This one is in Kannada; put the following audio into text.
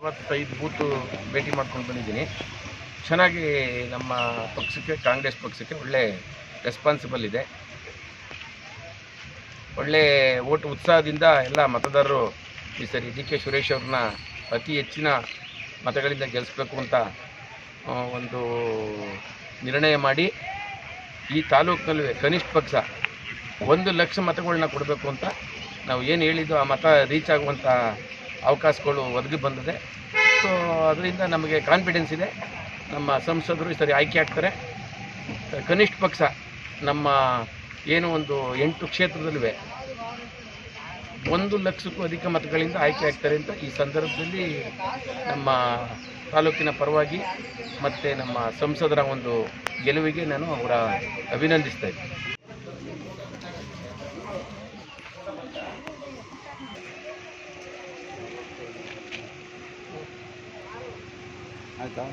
65 ಬೂತು ಭೇಟಿ ಮಾಡ್ಕೊಂಡು ಬಂದಿದ್ದೀನಿ. ಚೆನ್ನಾಗಿ ನಮ್ಮ ಪಕ್ಷಕ್ಕೆ, ಕಾಂಗ್ರೆಸ್ ಪಕ್ಷಕ್ಕೆ ಒಳ್ಳೆ ರೆಸ್ಪಾನ್ಸಿಬಲ್ ಇದೆ. ಒಳ್ಳೆ ಓಟ್ ಉತ್ಸಾಹದಿಂದ ಎಲ್ಲ ಮತದಾರರು ಈ ಸರಿ ಡಿ ಕೆ ಸುರೇಶ್ ಅವ್ರನ್ನ ಅತಿ ಹೆಚ್ಚಿನ ಮತಗಳಿಂದ ಗೆಲ್ಲಿಸಬೇಕು ಅಂತ ಒಂದು ನಿರ್ಣಯ ಮಾಡಿ ಈ ತಾಲೂಕಿನಲ್ಲಿ ಕನಿಷ್ಠ ಪಕ್ಷ 1 ಲಕ್ಷ ಮತಗಳನ್ನ ಕೊಡಬೇಕು ಅಂತ ನಾವು ಏನು ಹೇಳಿದ್ದು ಆ ಮತ ರೀಚ್ ಆಗುವಂಥ ಅವಕಾಶಗಳು ಒದಗಿ ಬಂದಿದೆ. ಸೊ ಅದರಿಂದ ನಮಗೆ ಕಾನ್ಫಿಡೆನ್ಸ್ ಇದೆ, ನಮ್ಮ ಸಂಸದರು ಈ ಸರಿ ಆಯ್ಕೆ ಆಗ್ತಾರೆ. ಕನಿಷ್ಠ ಪಕ್ಷ ನಮ್ಮ ಏನು ಒಂದು 8 ಕ್ಷೇತ್ರದಲ್ಲೂ 1 ಲಕ್ಷಕ್ಕೂ ಅಧಿಕ ಮತಗಳಿಂದ ಆಯ್ಕೆ ಆಗ್ತಾರೆ ಅಂತ ಈ ಸಂದರ್ಭದಲ್ಲಿ ನಮ್ಮ ತಾಲೂಕಿನ ಪರವಾಗಿ ಮತ್ತು ನಮ್ಮ ಸಂಸದರ ಒಂದು ಗೆಲುವಿಗೆ ನಾನು ಅವರ ಅಭಿನಂದಿಸ್ತಾ ಇದ್ದೀನಿ. ಆಯಿತಾ?